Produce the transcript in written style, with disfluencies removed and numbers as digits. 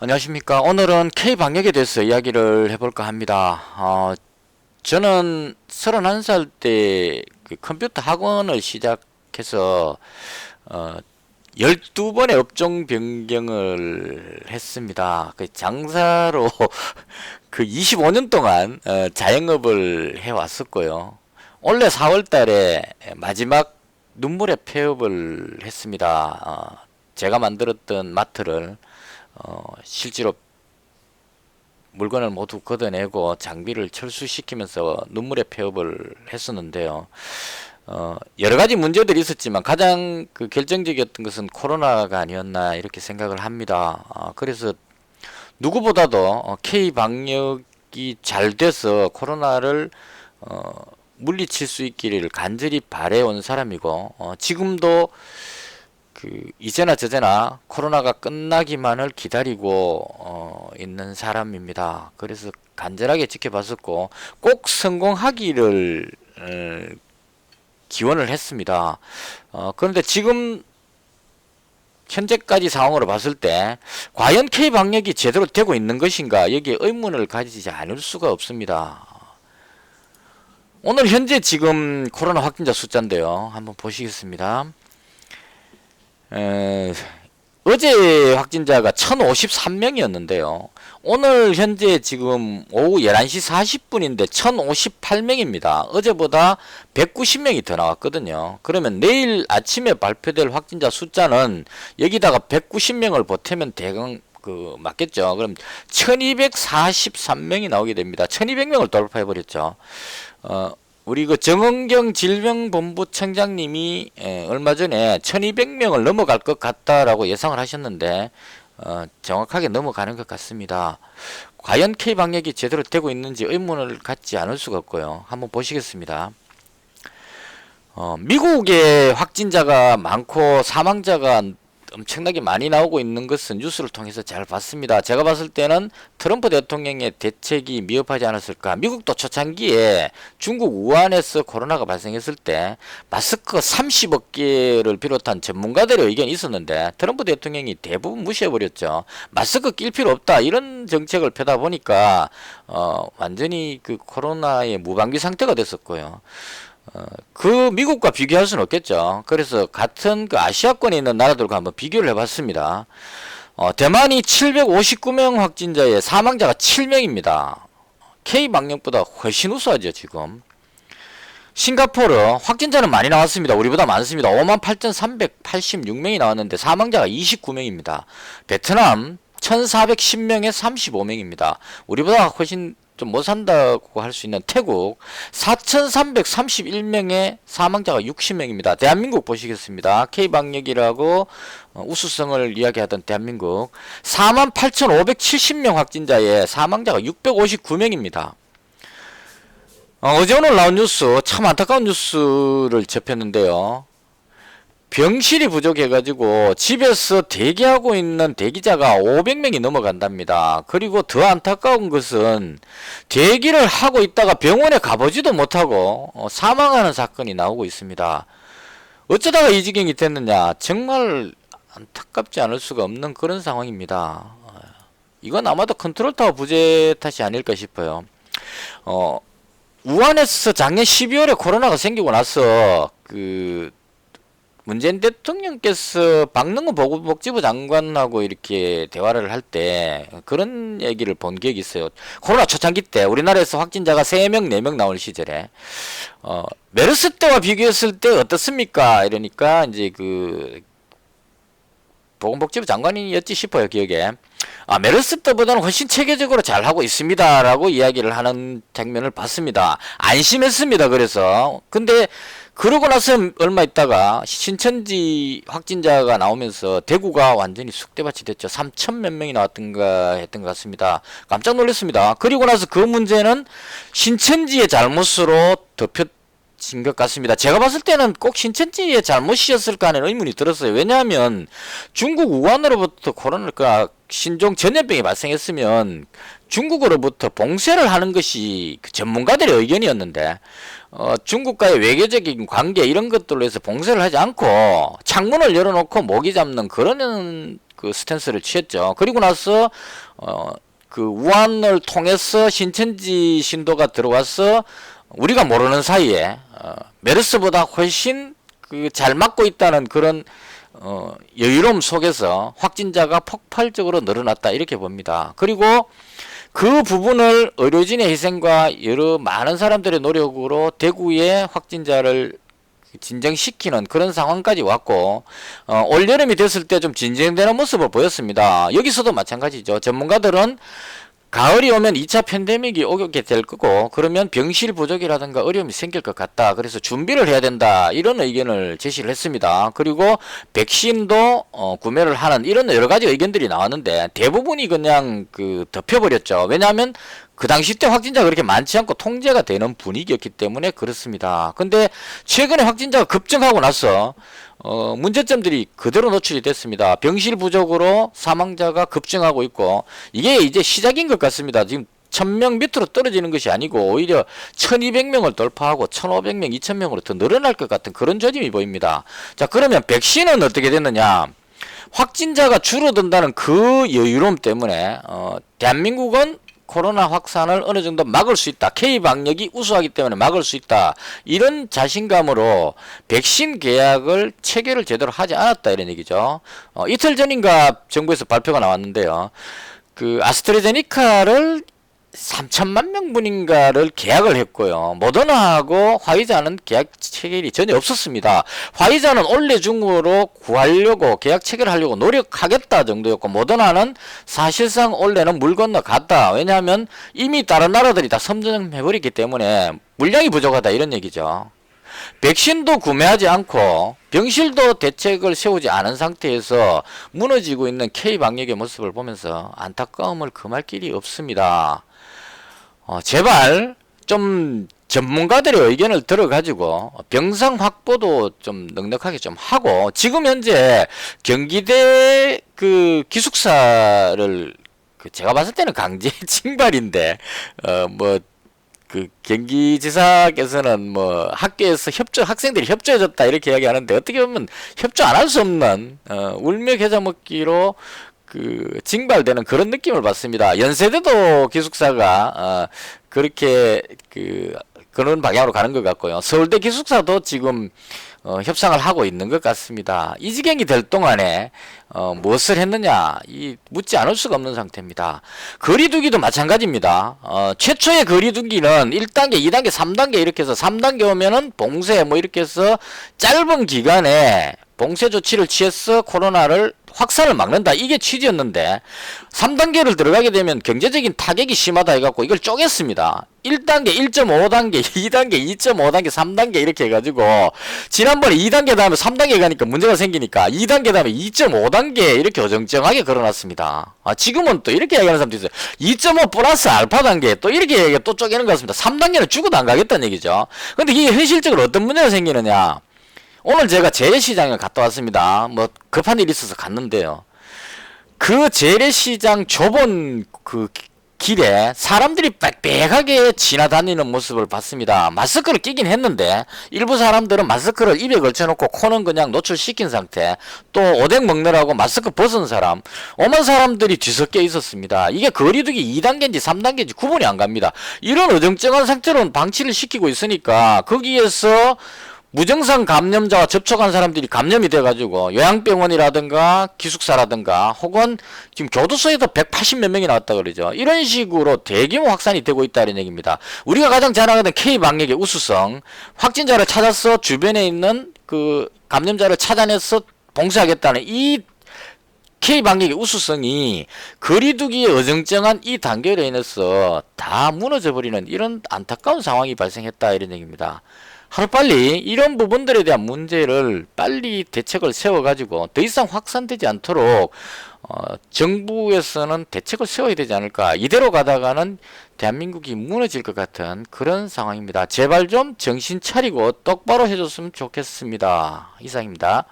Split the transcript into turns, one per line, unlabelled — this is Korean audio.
안녕하십니까. 오늘은 K방역에 대해서 이야기를 해볼까 합니다. 저는 31살 때 그 컴퓨터 학원을 시작해서 12번의 업종 변경을 했습니다. 그 장사로 그 25년 동안 자영업을 해왔었고요. 올해 4월 달에 마지막 눈물의 폐업을 했습니다. 제가 만들었던 마트를 실제로 물건을 모두 걷어내고 장비를 철수시키면서 눈물의 폐업을 했었는데요. 여러 가지 문제들이 있었지만 가장 그 결정적이었던 것은 코로나가 아니었나 이렇게 생각을 합니다. 그래서 누구보다도 K 방역이 잘 돼서 코로나를 물리칠 수 있기를 간절히 바래온 사람이고, 지금도 그 이제나 저제나 코로나가 끝나기만을 기다리고 있는 사람입니다. 그래서 간절하게 지켜봤었고 꼭 성공하기를 기원을 했습니다. 그런데 지금 현재까지 상황으로 봤을 때 과연 K 방역이 제대로 되고 있는 것인가, 여기에 의문을 가지지 않을 수가 없습니다. 오늘 현재 지금 코로나 확진자 숫자인데요, 한번 보시겠습니다. 어제 확진자가 1053명이었는데요. 오늘 현재 지금 오후 11시 40분인데 1058명입니다. 어제보다 190명이 더 나왔거든요. 그러면 내일 아침에 발표될 확진자 숫자는 여기다가 190명을 보태면 대강 맞겠죠. 그럼 1243명이 나오게 됩니다. 1200명을 돌파해버렸죠. 우리 그 정은경 질병본부청장님이 얼마 전에 1200명을 넘어갈 것 같다라고 예상을 하셨는데 정확하게 넘어가는 것 같습니다. 과연 K방역이 제대로 되고 있는지 의문을 갖지 않을 수가 없고요. 한번 보시겠습니다. 미국의 확진자가 많고 사망자가 엄청나게 많이 나오고 있는 것은 뉴스를 통해서 잘 봤습니다. 제가 봤을 때는 트럼프 대통령의 대책이 미흡하지 않았을까. 미국도 초창기에 중국 우한에서 코로나가 발생했을 때 마스크 30억 개를 비롯한 전문가들의 의견이 있었는데 트럼프 대통령이 대부분 무시해버렸죠. 마스크 낄 필요 없다, 이런 정책을 펴다 보니까 완전히 그 코로나의 무방비 상태가 됐었고요. 그 미국과 비교할 수는 없겠죠. 그래서 같은 그 아시아권에 있는 나라들과 한번 비교를 해봤습니다. 대만이 759명 확진자에 사망자가 7명입니다. K방역보다 훨씬 우수하죠 지금. 싱가포르 확진자는 많이 나왔습니다. 우리보다 많습니다. 58,386명이 나왔는데 사망자가 29명입니다. 베트남 1,410명에 35명입니다. 우리보다 훨씬 좀 못 산다고 할 수 있는 태국 4,331명에 사망자가 60명입니다. 대한민국 보시겠습니다. K방역이라고 우수성을 이야기하던 대한민국 48,570명 확진자에 사망자가 659명입니다. 어제 오늘 나온 뉴스, 참 안타까운 뉴스를 접했는데요. 병실이 부족해가지고 집에서 대기하고 있는 대기자가 500명이 넘어간답니다. 그리고 더 안타까운 것은 대기를 하고 있다가 병원에 가보지도 못하고 사망하는 사건이 나오고 있습니다. 어쩌다가 이 지경이 됐느냐, 정말 안타깝지 않을 수가 없는 그런 상황입니다. 이건 아마도 컨트롤타워 부재 탓이 아닐까 싶어요. 우한에서 작년 12월에 코로나가 생기고 나서 문재인 대통령께서 박능훈 보건복지부 장관하고 이렇게 대화를 할 때 그런 얘기를 본 기억이 있어요. 코로나 초창기 때 우리나라에서 확진자가 3명, 4명 나올 시절에 메르스 때와 비교했을 때 어떻습니까? 이러니까 이제 보건복지부 장관이었지 싶어요, 기억에. 메르스 때보다는 훨씬 체계적으로 잘 하고 있습니다 라고 이야기를 하는 장면을 봤습니다. 안심했습니다. 그래서 근데 그러고 나서 얼마 있다가 신천지 확진자가 나오면서 대구가 완전히 쑥대밭이 됐죠. 3천 몇 명이 나왔던가 했던 것 같습니다. 깜짝 놀랐습니다. 그리고 나서 그 문제는 신천지의 잘못으로 덮였지 것 같습니다. 제가 봤을 때는 꼭 신천지의 잘못이었을까 하는 의문이 들었어요. 왜냐하면 중국 우한으로부터 코로나가 신종 전염병이 발생했으면 중국으로부터 봉쇄를 하는 것이 그 전문가들의 의견이었는데 중국과의 외교적인 관계 이런 것들로 해서 봉쇄를 하지 않고 창문을 열어놓고 모기 잡는 그런 그 스탠스를 취했죠. 그리고 나서 그 우한을 통해서 신천지 신도가 들어와서 우리가 모르는 사이에 메르스보다 훨씬 그 잘 맞고 있다는 그런 여유로움 속에서 확진자가 폭발적으로 늘어났다 이렇게 봅니다. 그리고 그 부분을 의료진의 희생과 여러 많은 사람들의 노력으로 대구의 확진자를 진정시키는 그런 상황까지 왔고 올여름이 됐을 때 좀 진정되는 모습을 보였습니다. 여기서도 마찬가지죠. 전문가들은 가을이 오면 2차 팬데믹이 오게 될 거고 그러면 병실 부족이라든가 어려움이 생길 것 같다. 그래서 준비를 해야 된다. 이런 의견을 제시를 했습니다. 그리고 백신도 구매를 하는 이런 여러 가지 의견들이 나왔는데 대부분이 그냥 그 덮여버렸죠. 왜냐하면 그 당시 때 확진자가 그렇게 많지 않고 통제가 되는 분위기였기 때문에 그렇습니다. 근데 최근에 확진자가 급증하고 나서 문제점들이 그대로 노출이 됐습니다. 병실 부족으로 사망자가 급증하고 있고 이게 이제 시작인 것 같습니다. 지금 1000명 밑으로 떨어지는 것이 아니고 오히려 1200명을 돌파하고 1500명, 2000명으로 더 늘어날 것 같은 그런 조짐이 보입니다. 자, 그러면 백신은 어떻게 됐느냐? 확진자가 줄어든다는 그 여유로움 때문에 대한민국은 코로나 확산을 어느 정도 막을 수 있다. K방역이 우수하기 때문에 막을 수 있다. 이런 자신감으로 백신 계약을 체결을 제대로 하지 않았다. 이런 얘기죠. 이틀 전인가 정부에서 발표가 나왔는데요. 그 아스트라제네카를 3천만 명분인가를 계약을 했고요. 모더나하고 화이자는 계약 체결이 전혀 없었습니다. 화이자는 올해 중으로 구하려고 계약 체결하려고 노력하겠다 정도였고 모더나는 사실상 올해는 물 건너갔다. 왜냐하면 이미 다른 나라들이 다 선점해버렸기 때문에 물량이 부족하다 이런 얘기죠. 백신도 구매하지 않고 병실도 대책을 세우지 않은 상태에서 무너지고 있는 K방역의 모습을 보면서 안타까움을 금할 길이 없습니다. 제발 좀 전문가들의 의견을 들어가지고 병상 확보도 좀 넉넉하게 좀 하고 지금 현재 경기대 그 기숙사를 제가 봤을 때는 강제 징발인데 그 경기지사께서는 뭐 학교에서 학생들이 협조해줬다 이렇게 이야기하는데 어떻게 보면 협조 안 할 수 없는 울며 겨자 먹기로 그 징발되는 그런 느낌을 받습니다. 연세대도 기숙사가 그렇게 그런 방향으로 가는 것 같고요. 서울대 기숙사도 지금 협상을 하고 있는 것 같습니다. 이 지경이 될 동안에 무엇을 했느냐 묻지 않을 수가 없는 상태입니다. 거리두기도 마찬가지입니다. 최초의 거리두기는 1단계, 2단계, 3단계 이렇게 해서 3단계 오면은 봉쇄 뭐 이렇게 해서 짧은 기간에 봉쇄 조치를 취해서 코로나를 확산을 막는다. 이게 취지였는데 3단계를 들어가게 되면 경제적인 타격이 심하다 해갖고 이걸 쪼갰습니다. 1단계, 1.5단계, 2단계, 2.5단계, 3단계 이렇게 해가지고 지난번에 2단계 다음에 3단계 가니까 문제가 생기니까 2단계 다음에 2.5단계 이렇게 어정쩡하게 걸어놨습니다. 지금은 또 이렇게 얘기하는 사람도 있어요. 2.5 플러스 알파 단계 또 이렇게 얘기해 또 쪼개는 것 같습니다. 3단계는 죽어도 안 가겠다는 얘기죠. 근데 이게 현실적으로 어떤 문제가 생기느냐. 오늘 제가 재래시장에 갔다 왔습니다. 뭐 급한 일이 있어서 갔는데요. 그 재래시장 좁은 그 길에 사람들이 빽빽하게 지나다니는 모습을 봤습니다. 마스크를 끼긴 했는데 일부 사람들은 마스크를 입에 걸쳐놓고 코는 그냥 노출시킨 상태, 또 오뎅 먹느라고 마스크 벗은 사람, 오만 사람들이 뒤섞여 있었습니다. 이게 거리두기 2단계인지 3단계인지 구분이 안 갑니다. 이런 어정쩡한 상태로는 방치를 시키고 있으니까 거기에서 무증상 감염자와 접촉한 사람들이 감염이 돼가지고 요양병원이라든가 기숙사라든가 혹은 지금 교도소에도 180몇 명이 나왔다 그러죠. 이런 식으로 대규모 확산이 되고 있다는 얘기입니다. 우리가 가장 자랑하던 K방역의 우수성, 확진자를 찾아서 주변에 있는 그 감염자를 찾아내서 봉쇄하겠다는 이 K방역의 우수성이 거리두기의 어정쩡한 이 단계로 인해서 다 무너져버리는 이런 안타까운 상황이 발생했다 이런 얘기입니다. 하루빨리 이런 부분들에 대한 문제를 빨리 대책을 세워가지고 더 이상 확산되지 않도록 정부에서는 대책을 세워야 되지 않을까. 이대로 가다가는 대한민국이 무너질 것 같은 그런 상황입니다. 제발 좀 정신 차리고 똑바로 해줬으면 좋겠습니다. 이상입니다.